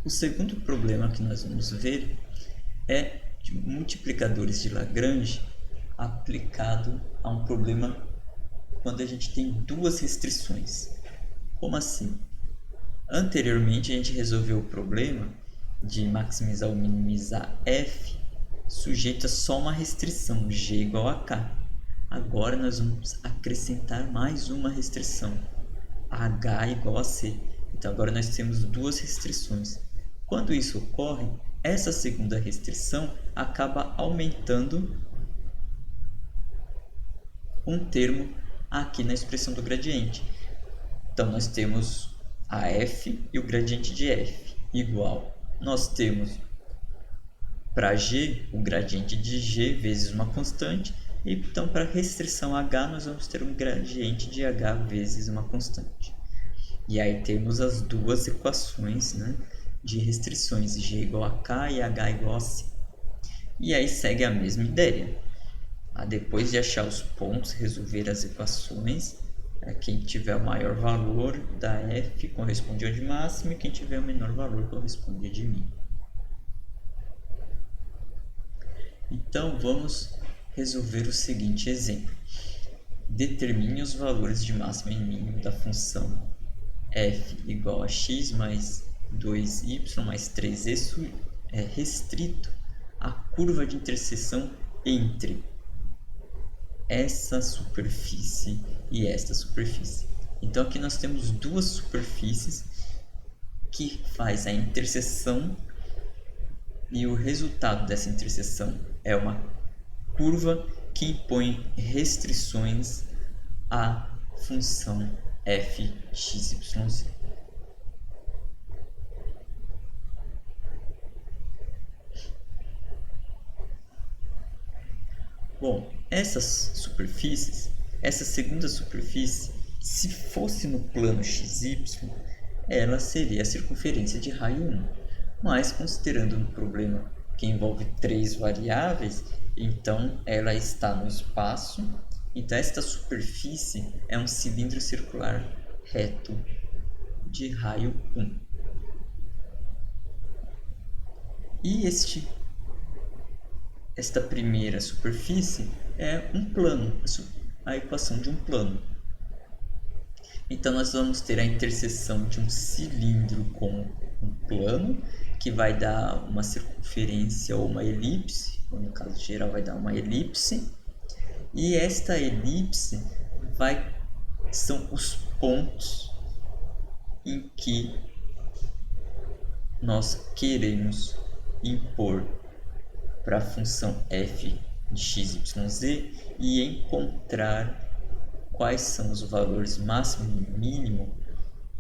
O segundo problema que nós vamos ver é de multiplicadores de Lagrange aplicado a um problema quando a gente tem duas restrições. Como assim? Anteriormente a gente resolveu o problema de maximizar ou minimizar f sujeito a só uma restrição, g igual a k. Agora nós vamos acrescentar mais uma restrição, h igual a c. Então agora nós temos duas restrições. Quando isso ocorre, essa segunda restrição acaba aumentando um termo aqui na expressão do gradiente. Então nós temos a f e o gradiente de f igual. Nós temos para g o gradiente de g vezes uma constante. Então para a restrição h nós vamos ter um gradiente de h vezes uma constante. E aí temos as duas equações, né, de restrições, g igual a k e h igual a c. E aí segue a mesma ideia. Depois de achar os pontos, resolver as equações, quem tiver o maior valor da f corresponde ao de máximo e quem tiver o menor valor corresponde ao de mínimo. Então vamos resolver o seguinte exemplo. Determine os valores de máximo e mínimo da função f igual a x mais 2y mais 3e restrito à curva de interseção entre essa superfície e esta superfície. Então aqui nós temos duas superfícies que faz a interseção e o resultado dessa interseção é uma curva que impõe restrições à função fxyz. Bom, essas superfícies, essa segunda superfície, se fosse no plano xy, ela seria a circunferência de raio 1. Mas considerando um problema que envolve três variáveis, então ela está no espaço. Então esta superfície é um cilindro circular reto de raio 1. E esta primeira superfície é um plano, a equação de um plano. Então nós vamos ter a interseção de um cilindro com um plano, que vai dar uma circunferência ou uma elipse, ou no caso geral vai dar uma elipse, e esta elipse são os pontos em que nós queremos impor para a função f de xyz e encontrar quais são os valores máximo e mínimo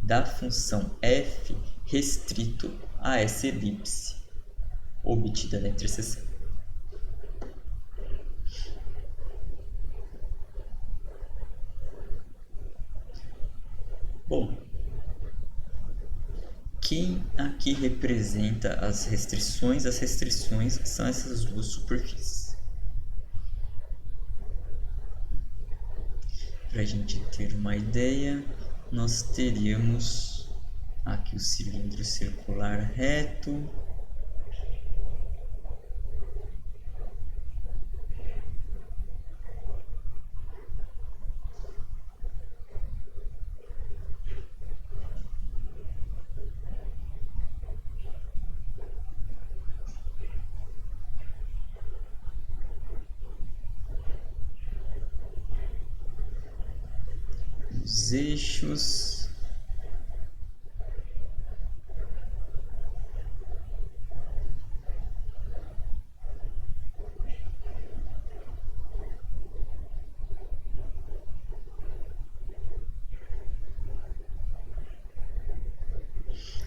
da função f restrito a essa elipse obtida na interseção. Bom, quem aqui representa as restrições? As restrições são essas duas superfícies. Para a gente ter uma ideia, nós teríamos aqui o cilindro circular reto, os eixos,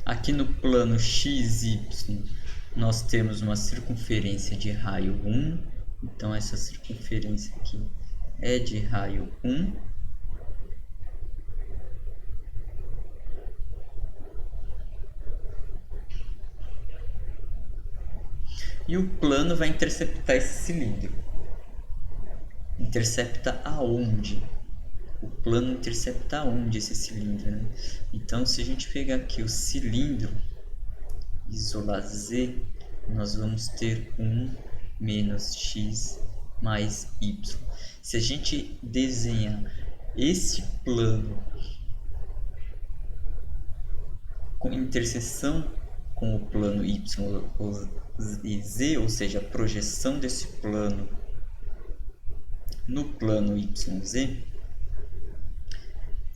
aqui no plano XY nós temos uma circunferência de raio 1, então essa circunferência aqui é de raio 1. E o plano vai interceptar esse cilindro. Intercepta aonde? O plano intercepta aonde esse cilindro, né? Então, se a gente pegar aqui o cilindro isolar z, nós vamos ter 1 menos x mais y. Se a gente desenhar esse plano com interseção com o plano y e z, ou seja, a projeção desse plano no plano YZ,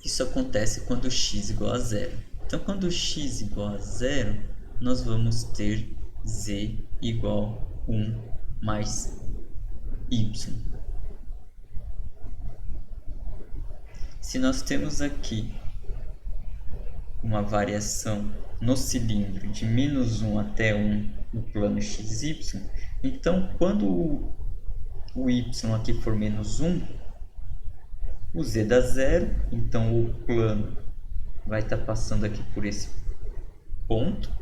isso acontece quando x igual a zero. Então, quando x igual a zero, nós vamos ter z igual a 1 mais y. Se nós temos aqui uma variação no cilindro de menos 1 até 1 no plano xy, então quando o y aqui for menos 1, o z dá zero, então o plano vai estar passando aqui por esse ponto.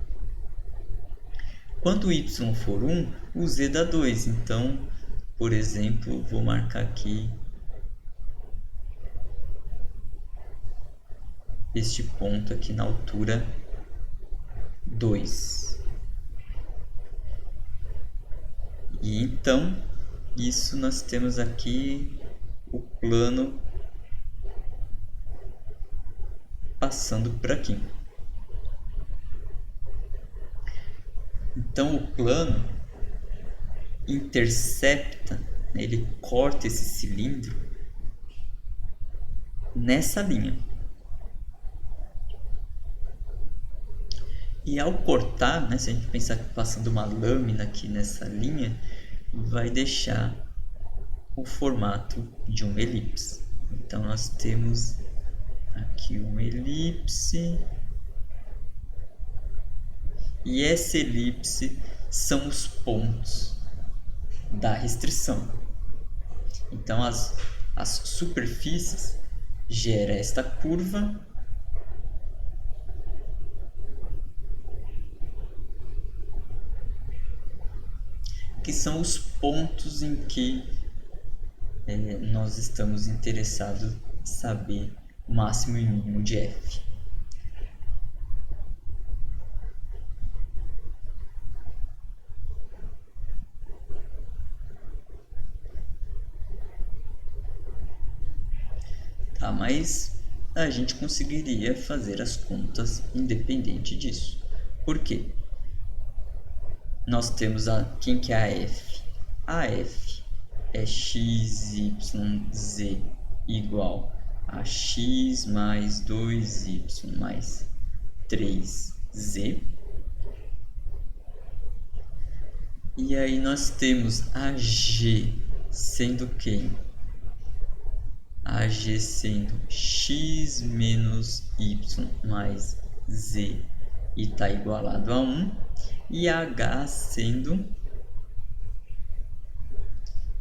Quando o y for 1, o z dá 2, então, por exemplo, vou marcar aqui este ponto aqui na altura 2. E então, isso nós temos aqui o plano passando por aqui. Então, o plano intercepta, ele corta esse cilindro nessa linha. E ao cortar, se a gente pensar que passando uma lâmina aqui nessa linha, vai deixar o formato de uma elipse. Então, nós temos aqui uma elipse. E essa elipse são os pontos da restrição. Então, as superfícies geram esta curva. Que são os pontos em que nós estamos interessados em saber o máximo e mínimo de f. Tá, mas a gente conseguiria fazer as contas independente disso. Por quê? Nós temos quem que é a f? A f é x, y, z igual a x mais 2y mais 3z. E aí nós temos a g sendo quem? A g sendo x menos y mais z e está igualado a 1. E h sendo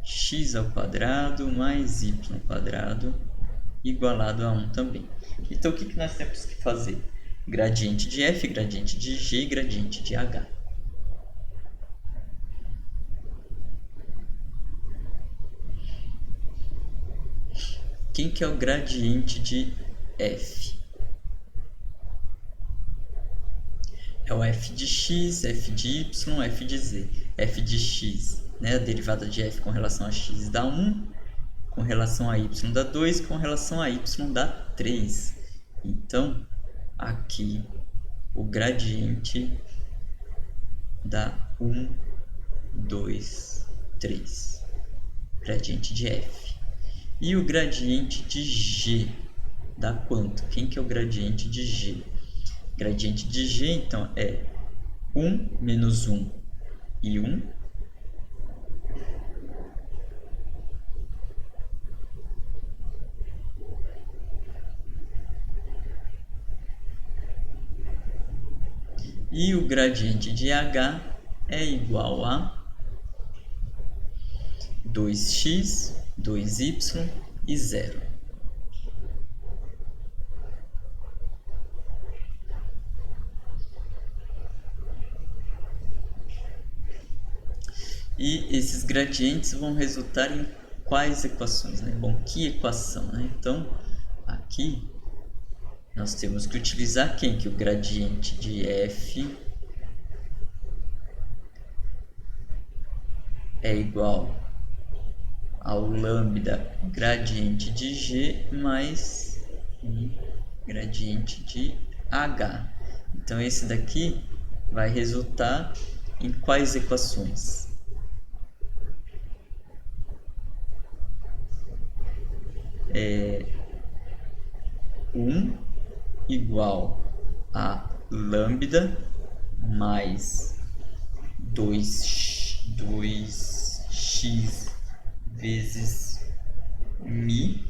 x ao quadrado mais y ao quadrado igualado a 1 também. Então, o que nós temos que fazer? Gradiente de f, gradiente de g, gradiente de h. Quem que é o gradiente de f? É o f de x, f de y, f de z. F de x, a derivada de f com relação a x dá 1, com relação a y dá 2, com relação a y dá 3. Então, aqui o gradiente dá 1, 2, 3. Gradiente de f. E o gradiente de g dá quanto? Quem que é o gradiente de g? Gradiente de g, então, é 1 menos 1 e 1. E o gradiente de h é igual a 2x, 2y e 0. E esses gradientes vão resultar em quais equações? Bom, que equação? Então, aqui nós temos que utilizar quem? Que o gradiente de f é igual ao lambda gradiente de G mais gradiente de H. Então, esse daqui vai resultar em quais equações? É 1 igual a lambda mais 2x vezes μ.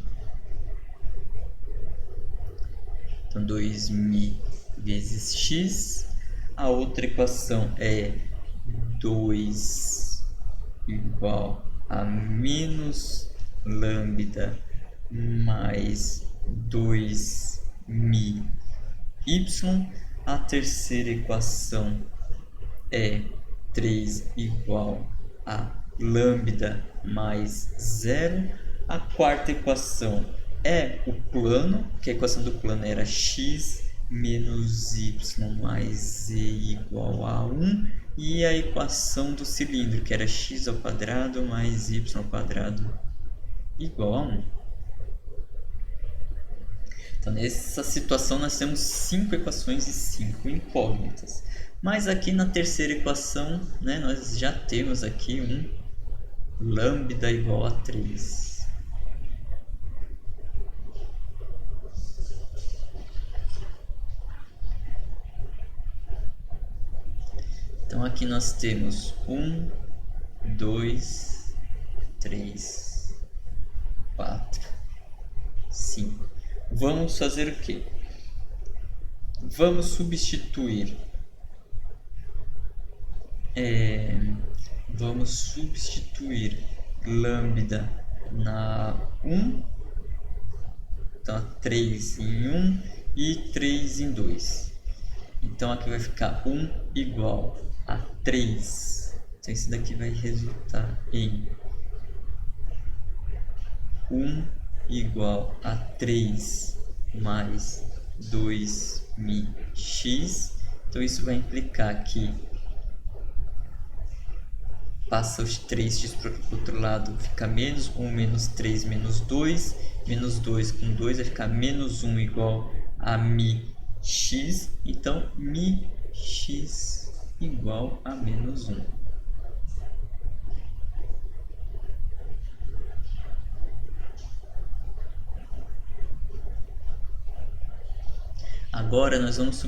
Então, 2μ vezes x. A outra equação é 2 igual a menos lambda mais 2μ y. A terceira equação é 3 igual a lambda mais 0. A quarta equação é o plano, que a equação do plano era x menos y mais z igual a 1. E a equação do cilindro, que era x ao quadrado mais y ao quadrado igual a 1. Então, nessa situação, nós temos 5 equações e 5 incógnitas. Mas aqui na terceira equação, né, nós já temos aqui um lambda igual a 3. Então, aqui nós temos 1, 2, 3, 4, 5. Vamos fazer o quê? Vamos substituir. Vamos substituir lambda na 1. Então, 3 em 1 e 3 em 2. Então, aqui vai ficar 1 igual a 3. Então, isso daqui vai resultar em 1 igual a 3 mais 2μx. Então, isso vai implicar que passa os 3x para o outro lado, fica menos 1 menos 3 menos 2. Menos 2 com 2 vai ficar menos 1 igual a μx. Então, μx igual a menos 1. Agora nós vamos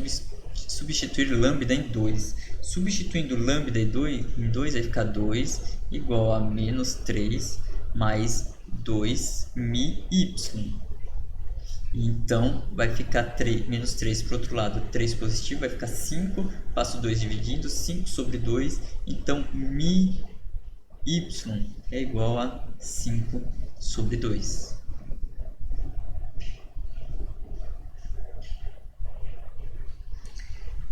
substituir lambda em 2. Substituindo lambda em 2 vai ficar 2 igual a menos 3 mais 2μy. Então, vai ficar menos 3 para o outro lado, 3 positivo, vai ficar 5. Passo 2 dividindo, 5 sobre 2. Então, μy é igual a 5 sobre 2.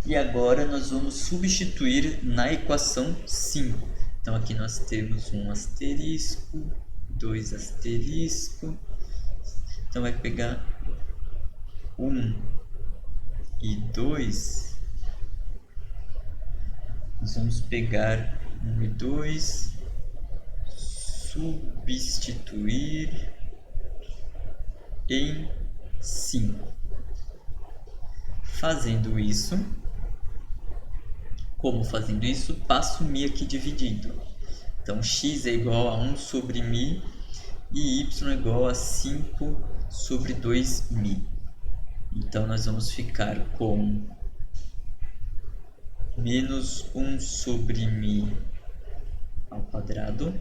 E agora nós vamos substituir na equação 5. Então, aqui nós temos um asterisco, 2 asterisco. Então, vai pegar 1 e 2. Nós vamos pegar 1 e 2, substituir em 5. Fazendo isso, passo μ aqui dividindo. Então, x é igual a 1 sobre μ e y é igual a 5 sobre 2μ. Então, nós vamos ficar com menos 1 sobre μ ao quadrado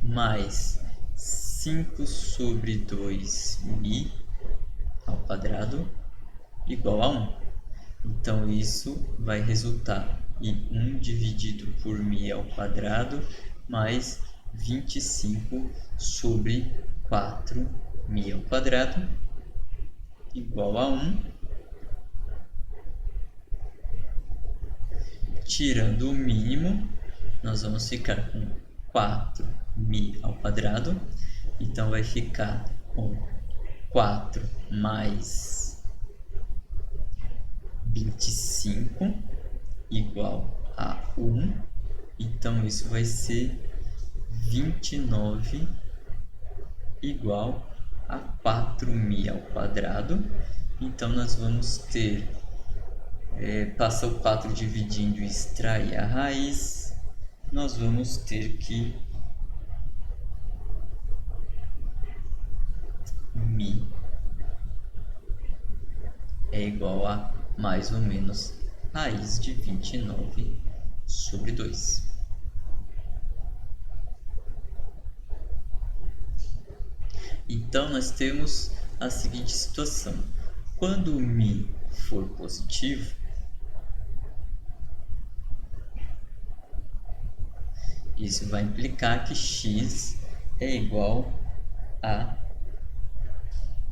mais 5 sobre 2μ ao quadrado igual a 1. Então, isso vai resultar em 1 dividido por μ ao quadrado mais 25 sobre 4μ ao quadrado igual a 1. Tirando o mínimo, nós vamos ficar com 4μ ao quadrado. Então, vai ficar com 4 mais 25 igual a 1. Então, isso vai ser 29 igual a 4.000 ao quadrado. Então, nós vamos ter, passa o 4 dividindo e extrair a raiz, nós vamos ter que mi é igual a mais ou menos raiz de 29 sobre 2. Então, nós temos a seguinte situação. Quando o mi for positivo, isso vai implicar que x é igual a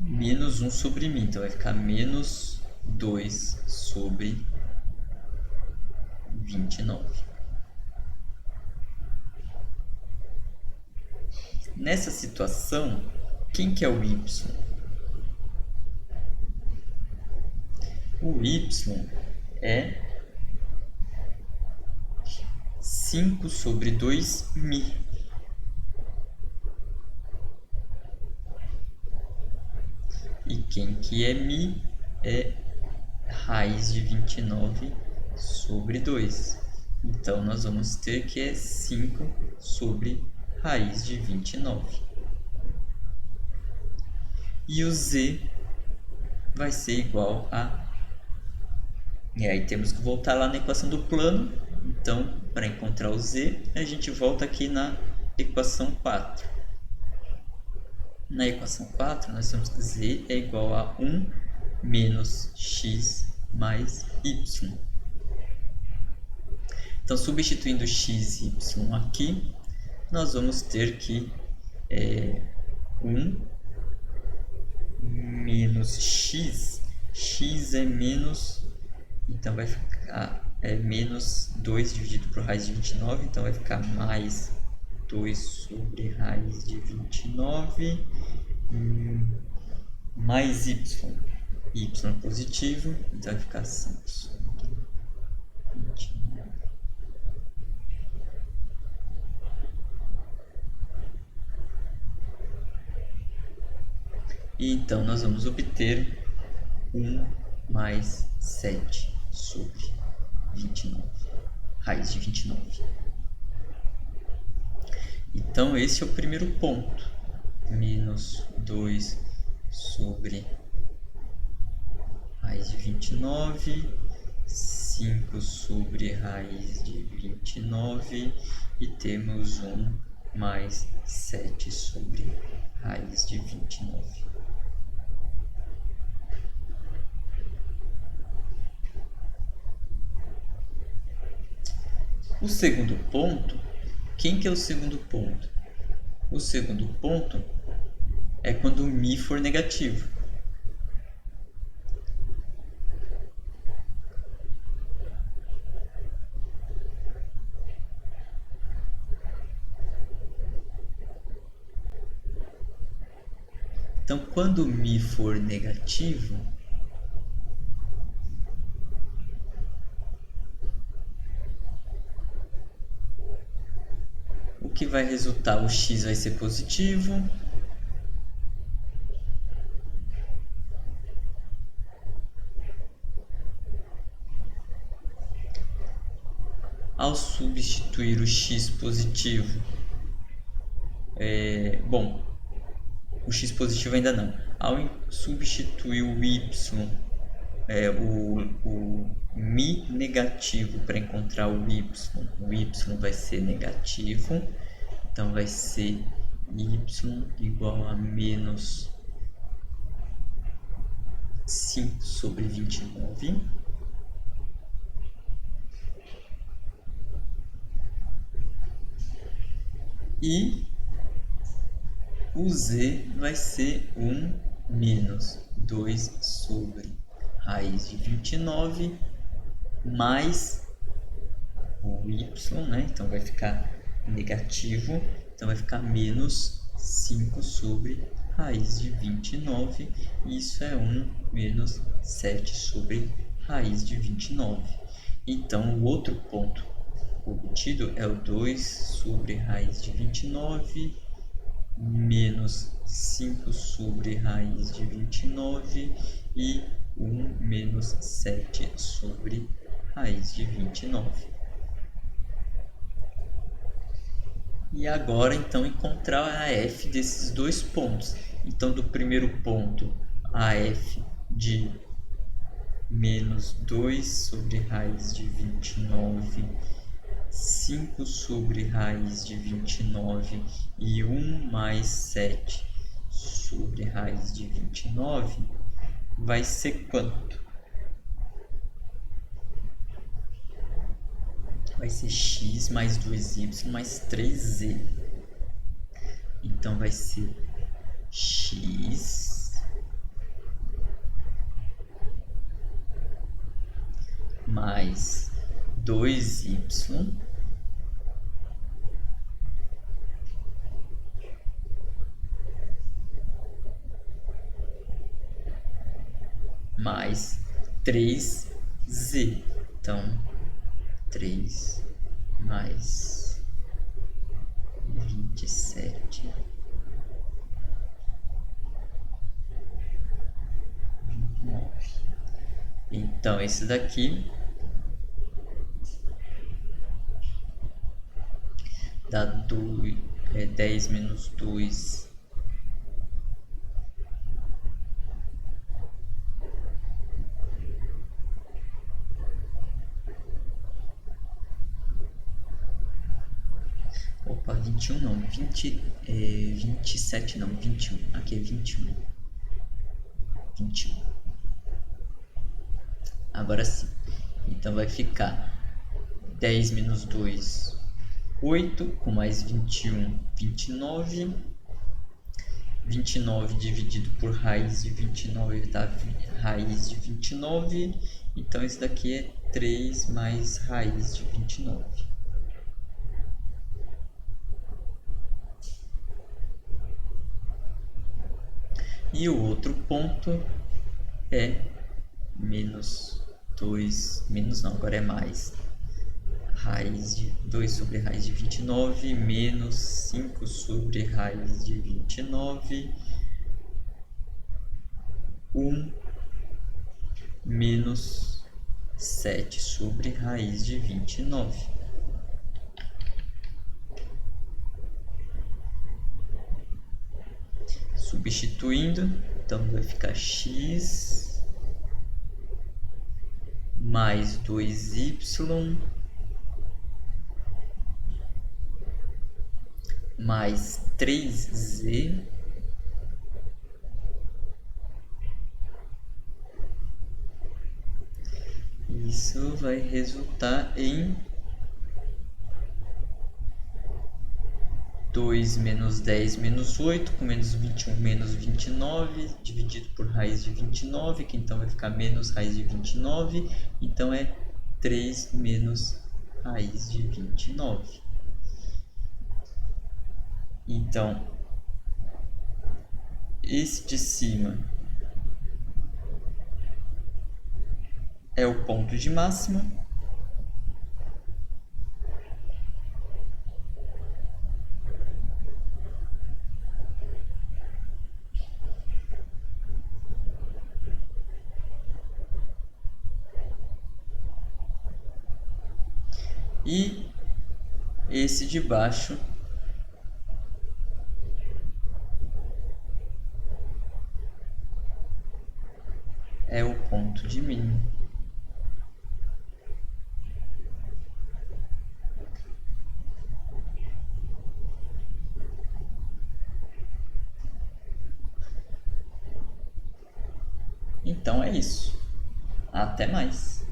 menos 1 sobre mi. Então, vai ficar menos 2 sobre 29. Nessa situação, quem que é o y? O y é 5 sobre 2 mi. E quem que é mi? É raiz de 29 sobre 2. Então, nós vamos ter que é 5 sobre raiz de 29. E o z vai ser igual a... E aí temos que voltar lá na equação do plano. Então, para encontrar o z, a gente volta aqui na equação 4. Na equação 4, nós temos que z é igual a 1 menos x mais y. Então, substituindo x e y aqui, nós vamos ter que 1 menos x. X é menos... Então, vai ficar menos 2 dividido por raiz de 29. Então, vai ficar mais 2 sobre raiz de 29 mais y. Y positivo, então vai ficar 5 sobre 29. E então nós vamos obter 1 mais 7 sobre 29, raiz de 29. Então esse é o primeiro ponto, menos 2 sobre raiz de 29, 5 sobre raiz de 29 e temos 1 mais 7 sobre raiz de 29. O segundo ponto, quem que é o segundo ponto? O segundo ponto é quando o mi for negativo. Então, quando o mi for negativo, o que vai resultar? O x vai ser positivo. Ao substituir o x positivo, o x positivo ainda não. Ao substituir o y, o mi negativo para encontrar o y vai ser negativo. Então, vai ser y igual a menos 5 sobre 29. E o z vai ser 1 menos 2 sobre raiz de 29 mais o y, né? Então vai ficar negativo, então vai ficar menos 5 sobre raiz de 29, e isso é 1 menos 7 sobre raiz de 29. Então, o outro ponto obtido é o 2 sobre raiz de 29 menos 5 sobre raiz de 29 e 1 menos 7 sobre raiz de 29. E agora, então, encontrar a f desses dois pontos. Então, do primeiro ponto, a f de menos 2 sobre raiz de 29, 5 sobre raiz de 29 e 1 mais 7 sobre raiz de 29 vai ser quanto? Vai ser x mais 2y mais 3z. Então vai ser x mais 2y mais 3z. Então, 3 mais 27, 29. Então, esse daqui dá 10 menos 2. Opa, 21 não, 27 não, 21. Aqui é 21. 21. Agora sim. Então vai ficar 10 menos 2, 8, com mais 21, 29. 29 dividido por raiz de 29 dá raiz de 29. Então esse daqui é 3 mais raiz de 29. E o outro ponto é menos 2, menos não, agora é mais. Raiz de 2 sobre raiz de 29 menos 5 sobre raiz de 29. 1 menos 7 sobre raiz de 29. Substituindo, então vai ficar x mais 2y mais 3z isso vai resultar em 2 menos 10 menos 8, com menos 21 menos 29, dividido por raiz de 29, que então vai ficar menos raiz de 29, então é 3 menos raiz de 29. Então, esse de cima é o ponto de máxima. E esse de baixo é o ponto de mínimo. Então é isso. Até mais.